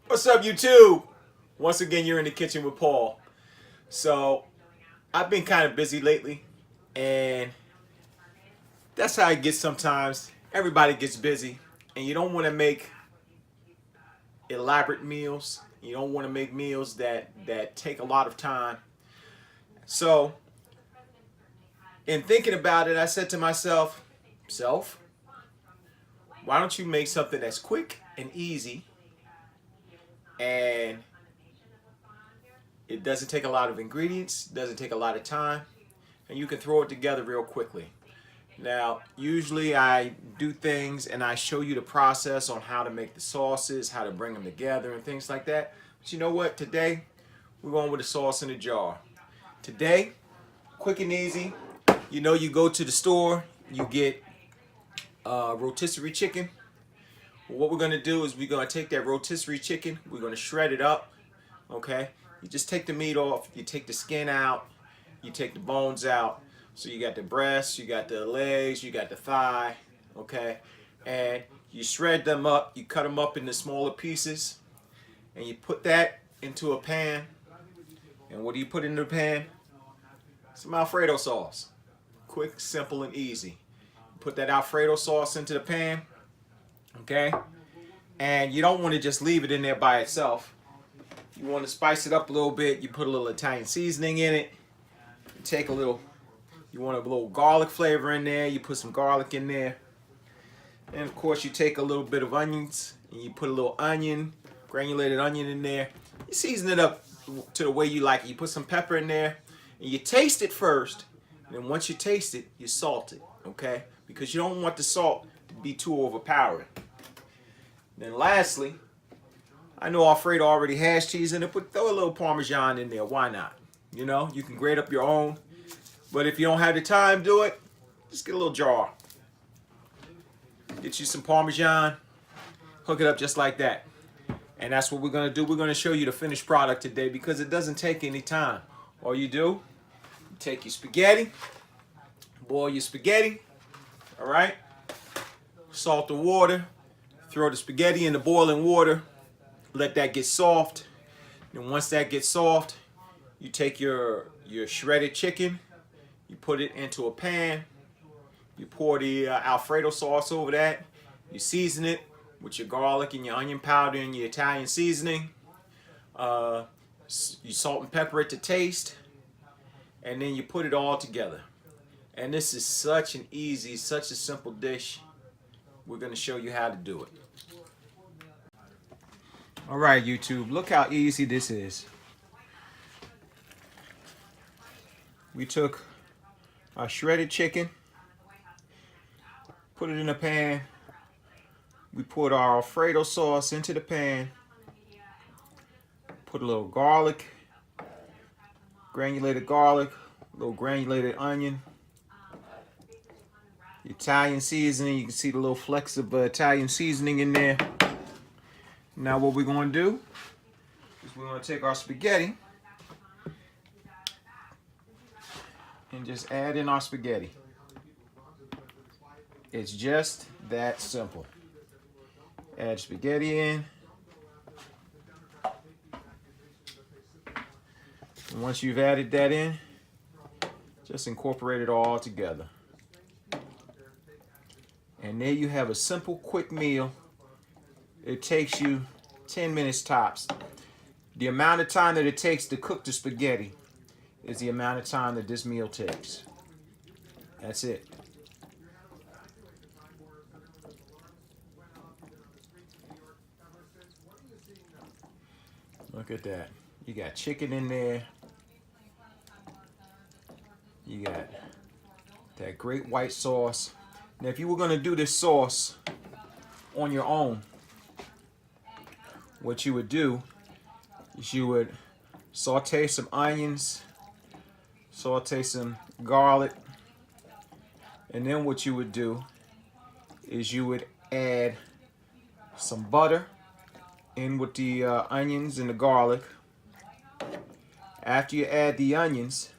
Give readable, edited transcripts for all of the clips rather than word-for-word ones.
What's up, YouTube? Once again, you're in the kitchen with Paul. So, I've been kind of busy lately, and that's how it gets sometimes. Everybody gets busy, and you don't want to make elaborate meals. You don't want to make meals that take a lot of time. So, in thinking about it, I said to myself, why don't you make something that's quick and easy, and it doesn't take a lot of ingredients, doesn't take a lot of time, and you can throw it together real quickly. Now, usually I do things and I show you the process on how to make the sauces, how to bring them together and things like that. But you know what? Today, we're going with a sauce in a jar. Today, quick and easy. You know, you go to the store, you get rotisserie chicken. Well, what we're going to do is we're going to take that rotisserie chicken, we're going to shred it up, okay? You just take the meat off, you take the skin out, you take the bones out. So you got the breasts, you got the legs, you got the thigh, okay? And you shred them up, you cut them up into smaller pieces, and you put that into a pan. And what do you put in the pan? Some Alfredo sauce. Quick, simple, and easy. Put that Alfredo sauce into the pan, okay? And you don't want to just leave it in there by itself. You want to spice it up a little bit. You put a little Italian seasoning in it. You take a little... You want a little garlic flavor in there. You put some garlic in there. And of course you take a little bit of onions and you put a little onion, granulated onion in there. You season it up to the way you like it. You put some pepper in there and you taste it first. And then once you taste it, you salt it, okay? Because you don't want the salt to be too overpowering. Then lastly, I know Alfredo already has cheese in it, but throw a little Parmesan in there. Why not? You know, you can grate up your own. But if you don't have the time to do it, just get a little jar. Get you some Parmesan, hook it up just like that. And that's what we're going to do. We're going to show you the finished product today because it doesn't take any time. All you do, you take your spaghetti, boil your spaghetti, all right? Salt the water, throw the spaghetti in the boiling water, let that get soft. And once that gets soft, you take your shredded chicken, you put it into a pan. You pour the Alfredo sauce over that. You season it with your garlic and your onion powder and your Italian seasoning. You salt and pepper it to taste. And then you put it all together. And this is such an easy, such a simple dish. We're going to show you how to do it. All right, YouTube, look how easy this is. We took our shredded chicken, put it in a pan. We put our Alfredo sauce into the pan. Put a little garlic, granulated garlic, a little granulated onion, Italian seasoning. You can see the little flecks of Italian seasoning in there. Now what we're going to do is we're going to take our spaghetti and just add in our spaghetti. It's just that simple. Add spaghetti in. And once you've added that in, just incorporate it all together. And there you have a simple, quick meal. It takes you 10 minutes tops. The amount of time that it takes to cook the spaghetti is the amount of time that this meal takes. That's it. Look at that. You got chicken in there. You got that great white sauce. Now, if you were going to do this sauce on your own, what you would do is you would saute some onions, saute some garlic, and then what you would do is you would add some butter in with the onions and the garlic. After you add the onions,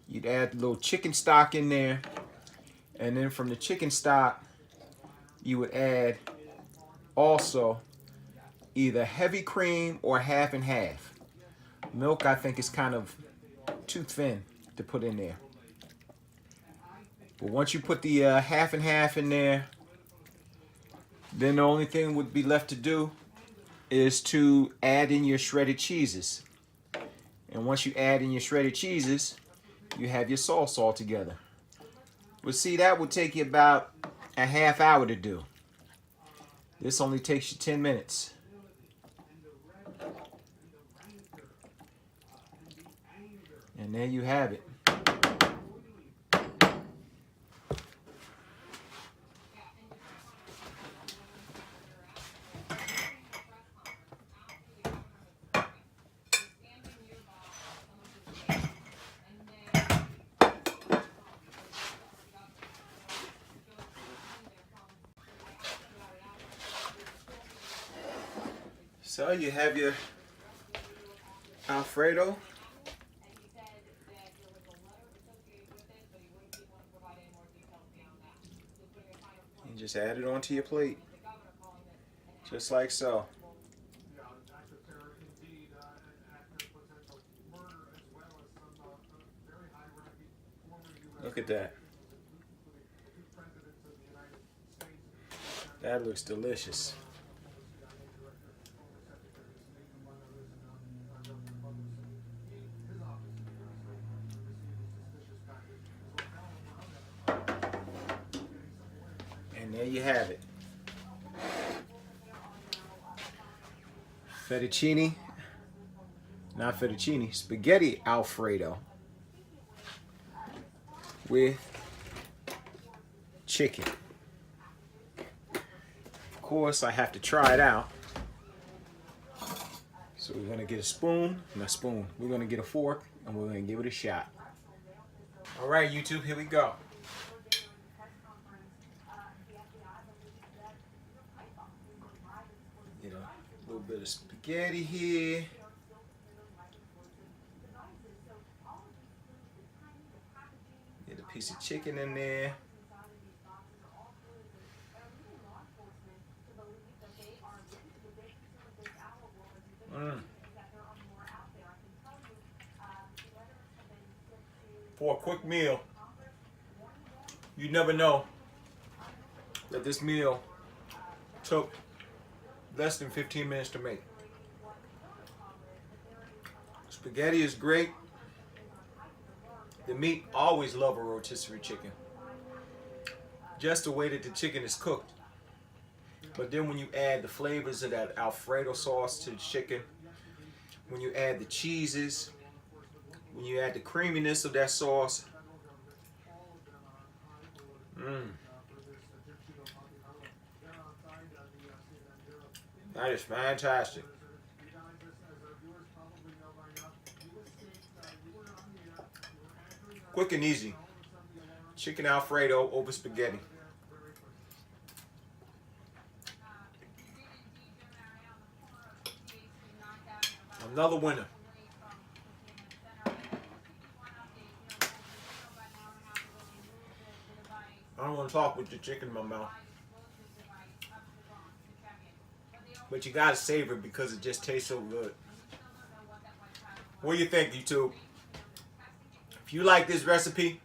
you'd add a little chicken stock in there, and then from the chicken stock you would add also either heavy cream or half and half. Milk, I think, is kind of too thin to put in there. But once you put the half and half in there, then the only thing would be left to do is to add in your shredded cheeses. And once you add in your shredded cheeses, you have your sauce all together. But see, that would take you about a half hour to do. This only takes you 10 minutes. And there you have it. So you have your Alfredo. You just add it onto your plate, just like so. Look at that. That looks delicious. And there you have it. Fettuccine, not fettuccine, spaghetti Alfredo with chicken. Of course, I have to try it out. So we're gonna get a spoon, not a spoon, we're gonna get a fork and we're gonna give it a shot. All right, YouTube, here we go. Get a little bit of spaghetti here. Get a piece of chicken in there. For a quick meal, you never know that this meal took less than 15 minutes to make. Spaghetti is great. The meat, always love a rotisserie chicken. Just the way that the chicken is cooked. But then when you add the flavors of that Alfredo sauce to the chicken, when you add the cheeses, when you add the creaminess of that sauce, that is fantastic. Quick and easy. Chicken Alfredo over spaghetti. Another winner. I don't want to talk with the chicken in my mouth. But you gotta savor it because it just tastes so good. What do you think, YouTube? If you like this recipe,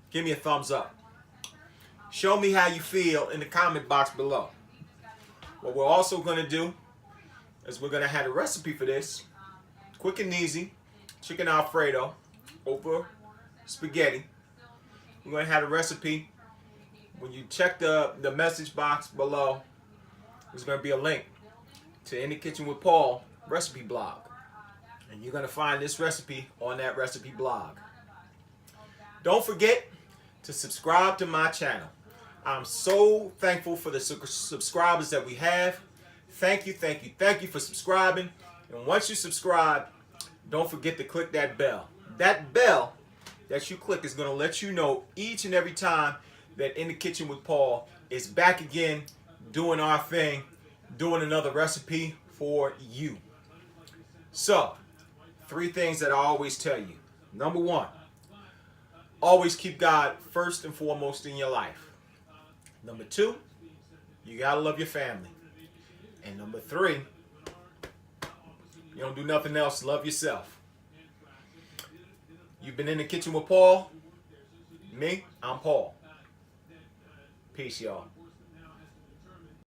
give me a thumbs up. Show me how you feel in the comment box below. What we're also gonna do is we're gonna have a recipe for this. Quick and easy. Chicken Alfredo over spaghetti. We're going to have a recipe. When you check the message box below, there's going to be a link to In the Kitchen with Paul recipe blog. And you're going to find this recipe on that recipe blog. Don't forget to subscribe to my channel. I'm so thankful for the subscribers that we have. Thank you, thank you, thank you for subscribing. And once you subscribe, don't forget to click that bell. That bell that you click is going to let you know each and every time that In the Kitchen with Paul is back again, doing our thing, doing another recipe for you. So, 3 things that I always tell you. Number 1, always keep God first and foremost in your life. Number 2, you got to love your family. And number 3, you don't do nothing else. Love yourself. You've been in the kitchen with Paul. Me, I'm Paul. Peace, y'all.